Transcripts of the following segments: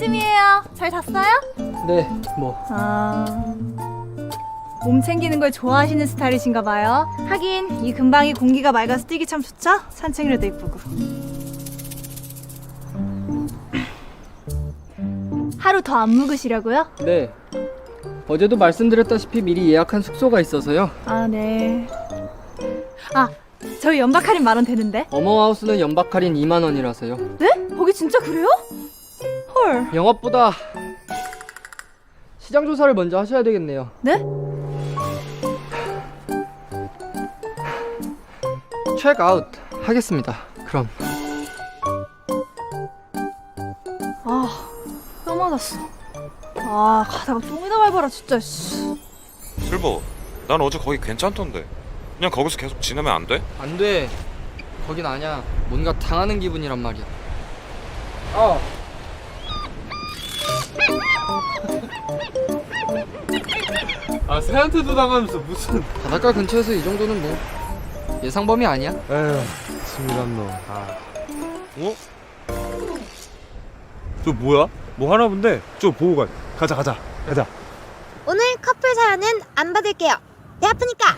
아침이에요. 잘 잤어요? 네, 뭐. 몸 챙기는 걸 좋아하시는 스타일이신가 봐요. 하긴 이 근방이 공기가 맑아서 뛰기 참 좋죠? 산책로도 이쁘고. 하루 더 안 묵으시려고요? 네. 어제도 말씀드렸다시피 미리 예약한 숙소가 있어서요. 아, 네. 아, 저희 연박 할인 10,000원 되는데? 어머하우스는 연박 할인 2만 원이라서요. 네? 거기 진짜 그래요? 헐. 영업보다 시장 조사를 먼저 하셔야 되겠네요. 네? 체크아웃 하겠습니다. 그럼. 아, 뼈 맞았어. 아, 가다가 똥이나 밟아라 진짜. 씨. 실버, 난 어제 거기 괜찮던데. 그냥 거기서 계속 지내면 안 돼? 안 돼. 거긴 아니야. 뭔가 당하는 기분이란 말이야. 새한테도 당하면서 무슨. 바닷가 근처에서 이 정도는 뭐 예상 범위 아니야? 에휴, 스미란 놈. 어? 저 뭐야? 뭐 하나 본데? 저 보고 가자. 오늘 커플 사연은 안 받을게요. 배 아프니까.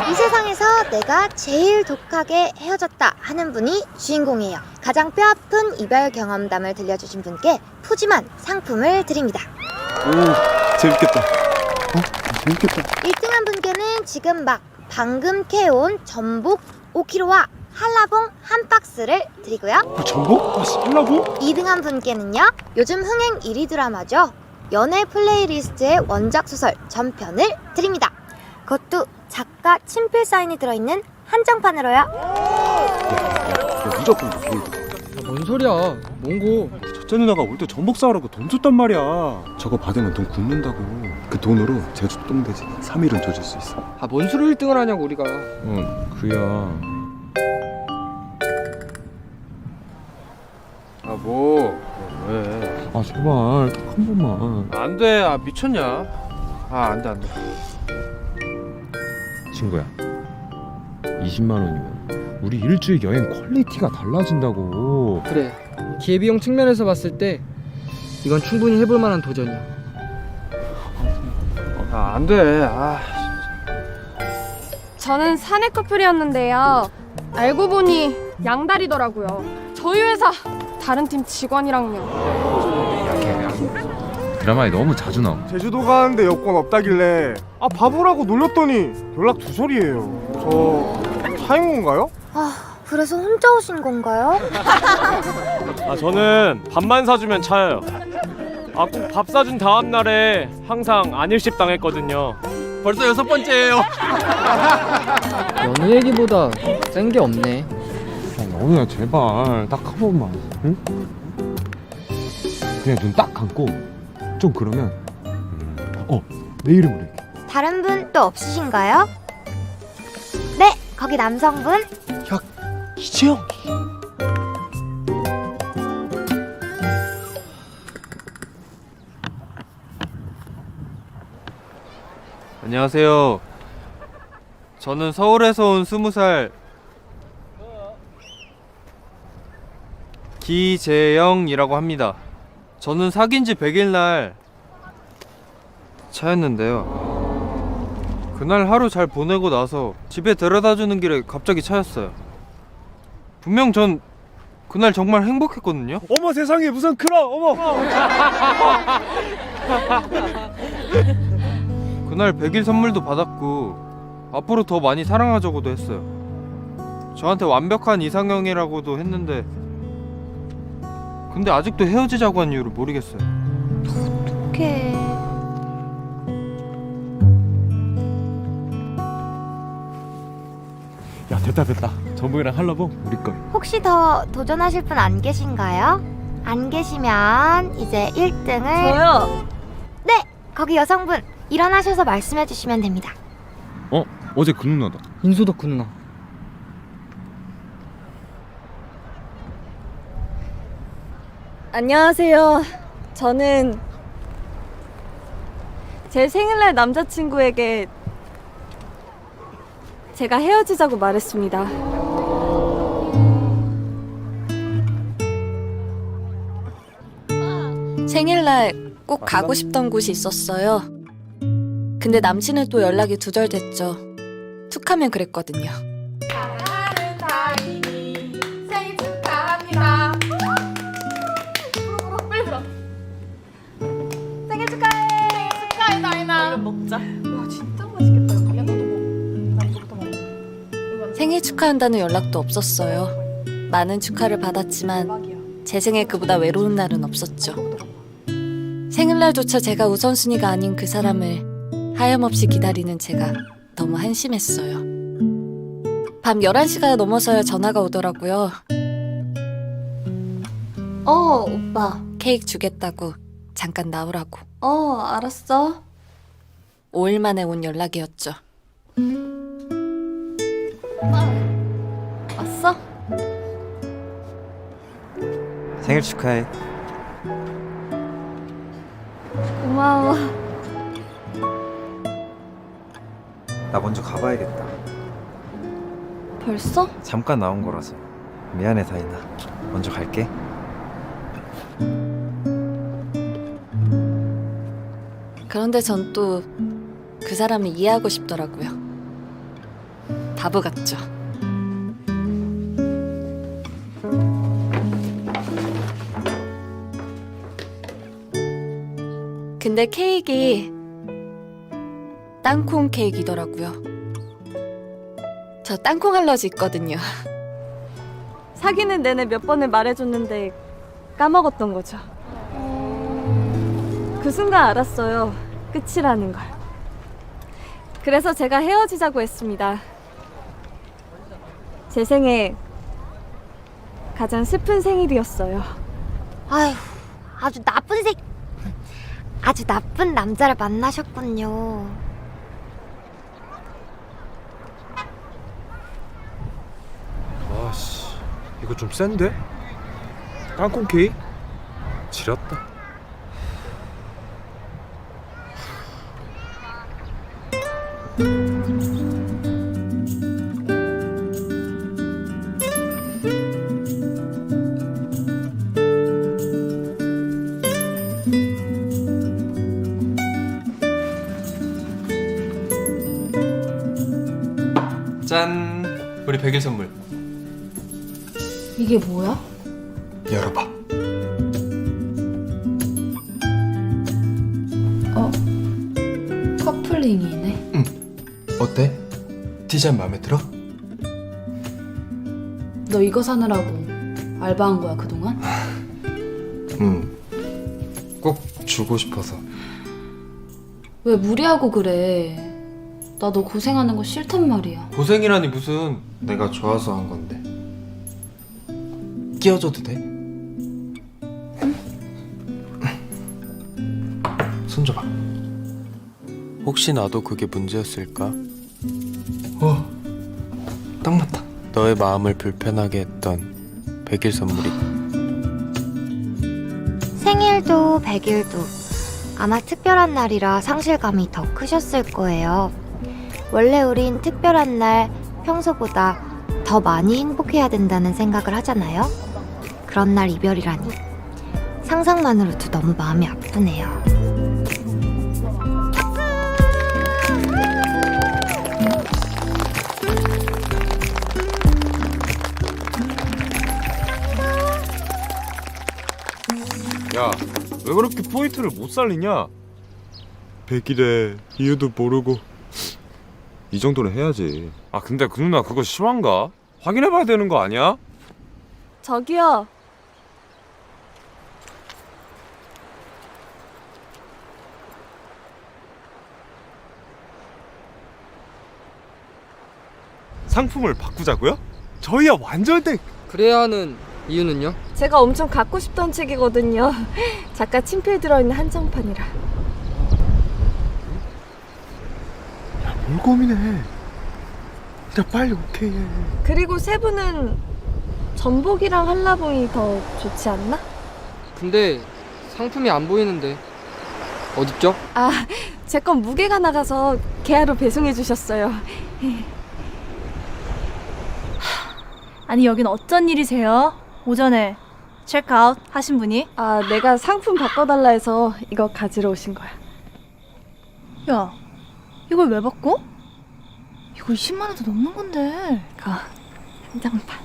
이 세상에서 내가 제일 독하게 헤어졌다 하는 분이 주인공이에요. 가장 뼈아픈 이별 경험담을 들려주신 분께 푸짐한 상품을 드립니다. 오, 재밌겠다. 재밌겠다. 1등한 분께는 지금 방금 캐온 전복 5kg와 한라봉 한 박스를 드리고요. 전복? 한라봉? 2등한 분께는요, 요즘 흥행 1위 드라마죠, 연애 플레이리스트의 원작 소설 전편을 드립니다. 그것도 작가 친필 사인이 들어있는 한정판으로요. 야, 무조건 뭔 소리야? 뭔고? 첫째 누나가 올 때 전복 사오라고 돈 줬단 말이야. 저거 받으면 돈 굽는다고. 그 돈으로 제주 똥돼지 3일은 조질 수 있어. 뭔 수로 1등을 하냐고 우리가. 그야. 왜? 제발 딱 한 번만. 안 돼. 미쳤냐? 안 돼. 친구야, 20만 원이면 우리 일주일 여행 퀄리티가 달라진다고. 그래. 기회비용 측면에서 봤을 때 이건 충분히 해볼 만한 도전이야. 안 돼. 저는 사내 커플이었는데요. 알고 보니 양다리더라고요. 저희 회사 다른 팀 직원이랑요. 드라마에 너무 자주 나와. 제주도 가는데 여권 없다길래 바보라고 놀렸더니 연락 두절이에요. 저 차인 건가요? 그래서 혼자 오신 건가요? 저는 밥만 사주면 차요. 꼭 밥 사준 다음 날에 항상 안일십 당했거든요. 벌써 6번째예요. 연우 얘기보다 센 게 없네. 너야 제발 딱 한 번만. 응? 그냥 눈 딱 감고 좀 그러면 내 이름으로 이렇게. 다른 분 또 없으신가요? 네, 거기 남성분. 이재영. 안녕하세요. 저는 서울에서 온 20살 기재영이라고 합니다. 저는 사귄 지 100일 날 차였는데요. 그날 하루 잘 보내고 나서 집에 데려다주는 길에 갑자기 차였어요. 분명 전 그날 정말 행복했거든요. 어머 세상에 무슨 그런 어머. 그날 100일 선물도 받았고 앞으로 더 많이 사랑하자고도 했어요. 저한테 완벽한 이상형이라고도 했는데 근데 아직도 헤어지자고 한 이유를 모르겠어요. 오케이. 야 됐다. 전복이랑 한라봉 우리 거. 혹시 더 도전하실 분 안 계신가요? 안 계시면 이제 1등을 저요. 네, 거기 여성분 일어나셔서 말씀해 주시면 됩니다. 어제 그 누나다. 인소덕 그 누나. 안녕하세요. 저는 제 생일날 남자친구에게 제가 헤어지자고 말했습니다. 생일날 꼭 가고 싶던 곳이 있었어요. 근데 남친은 또 연락이 두절됐죠. 툭하면 그랬거든요. 사랑하는 다인이 생일 축하합니다. 빨리 불어. 생일 축하해. 축하해 다인아. 얼른 먹자. 와 진짜 맛있겠다. 이거. 야 너도 먹어. 나 이거부터 먹어. 생일 축하한다는 연락도 없었어요. 많은 축하를 받았지만 대박이야. 제 생에 그보다 외로운 날은 없었죠. 생일날조차 제가 우선순위가 아닌 그 사람을 하염없이 기다리는 제가 너무 한심했어요. 밤 11시가 넘어서야 전화가 오더라고요. 오빠. 케이크 주겠다고 잠깐 나오라고. 알았어. 5일 만에 온 연락이었죠. 왔어? 생일 축하해. 고마워. 나 먼저 가봐야겠다. 벌써? 잠깐 나온 거라서. 미안해 다인아. 먼저 갈게. 그런데 전 또 그 사람을 이해하고 싶더라고요. 바보 같죠. 근데 케이크 땅콩 케이크이더라고요. 저 땅콩 알러지 있거든요. 사귀는 내내 몇 번을 말해줬는데 까먹었던 거죠. 그 순간 알았어요. 끝이라는 걸. 그래서 제가 헤어지자고 했습니다. 제 생에 가장 슬픈 생일이었어요. 아휴, 아주 나쁜 남자를 만나셨군요. 아씨, 이거 좀 센데? 땅콩 케이크? 지렸다. 짠! 우리 100일 선물. 이게 뭐야? 열어봐. 커플링이네. 어때? 디자인 마음에 들어? 너 이거 사느라고 알바한 거야 그동안? 꼭 주고 싶어서. 왜 무리하고 그래? 나 너 고생하는 거 싫단 말이야. 고생이라니 무슨. 내가 좋아서 한 건데. 끼워줘도 돼? 손 줘봐. 혹시 나도 그게 문제였을까? 딱 맞다. 너의 마음을 불편하게 했던 100일 선물이. 생일도 100일도 아마 특별한 날이라 상실감이 더 크셨을 거예요. 원래 우린 특별한 날 평소보다 더 많이 행복해야 된다는 생각을 하잖아요. 그런 날 이별이라니 상상만으로도 너무 마음이 아프네요. 야, 왜 그렇게 포인트를 못 살리냐? 100일에 이유도 모르고 이 정도는 해야지. 아, 근데 그 누나 그거 심한가? 확인해봐야 되는 거 아니야? 저기요. 상품을 바꾸자고요? 저희야 완전 땡. 그래야 하는 이유는요? 제가 엄청 갖고 싶던 책이거든요. 작가 친필 들어있는 한정판이라. 뭘 고민해. 그냥 빨리 오케이 해. 그리고 세 분은 전복이랑 한라봉이 더 좋지 않나? 근데 상품이 안 보이는데 어딨죠? 제 건 무게가 나가서 계야로 배송해 주셨어요. 아니 여긴 어쩐 일이세요? 오전에 체크아웃 하신 분이? 아, 내가 상품 바꿔달라 해서 이거 가지러 오신 거야. 야, 이걸 왜 바꿔? 이거 20만 원도 넘는 건데. 이거 한정판.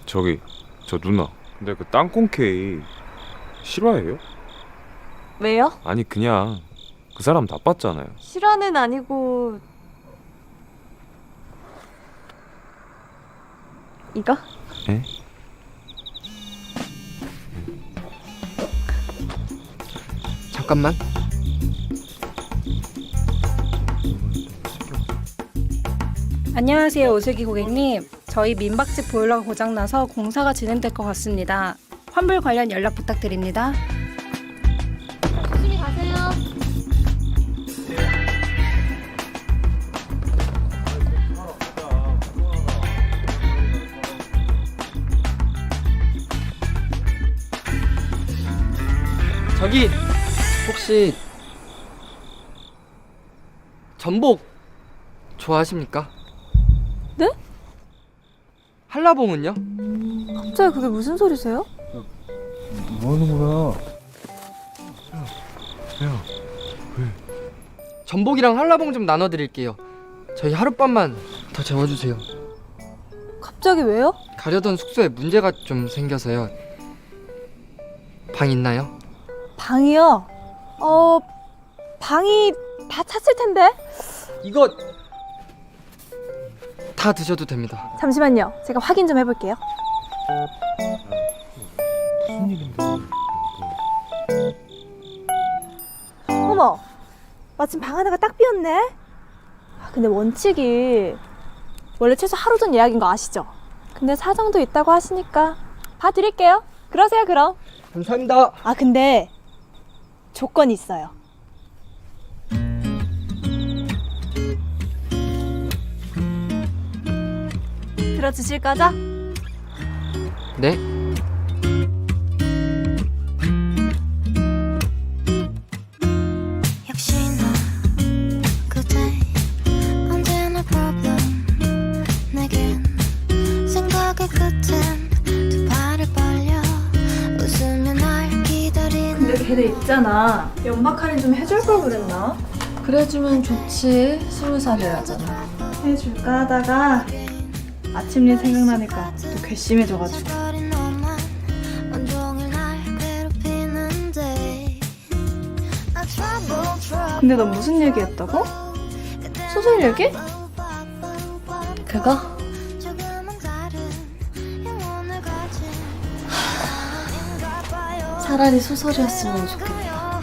저기 저 누나, 근데 그 땅콩 케이크 실화예요? 왜요? 아니 그냥 그 사람 나빴잖아요. 실화는 아니고 이거? 에? 잠깐만. 안녕하세요, 오슬기 고객님. 저희 민박집 보일러가 고장나서 공사가 진행될 것 같습니다. 환불 관련 연락 부탁드립니다. 조심히 가세요. 저기 혹시 전복 좋아하십니까? 네? 한라봉은요? 갑자기 그게 무슨 소리세요? 뭐 하는 거야? 전복이랑 한라봉 좀 나눠드릴게요. 저희 하룻밤만 더 재워주세요. 갑자기 왜요? 가려던 숙소에 문제가 좀 생겨서요. 방 있나요? 방이요? 방이 다 찼을 텐데. 이거 다 드셔도 됩니다. 잠시만요. 제가 확인 좀 해볼게요. 어머, 마침 방 하나가 딱 비었네. 근데 원칙이 원래 최소 하루 전 예약인 거 아시죠? 근데 사정도 있다고 하시니까 봐드릴게요. 그러세요, 그럼. 감사합니다. 근데 조건이 있어요. 들어주실 거죠? 네. 역시나 그대 언제나 problem 내겐 생각의 끝엔 두 발을 벌려 웃으며 날 기다리는 근데 걔네 있잖아. 연막 할인 좀 해줄 걸 그랬나? 그래주면 좋지. 20살이라잖아. 해줄까 하다가 아침 일 생각나니까 또 괘씸해져가지고. 너만 온종일 날 괴롭히는데 근데 너 무슨 얘기했다고? 소설 얘기? 그거? 차라리 소설이었으면 좋겠다.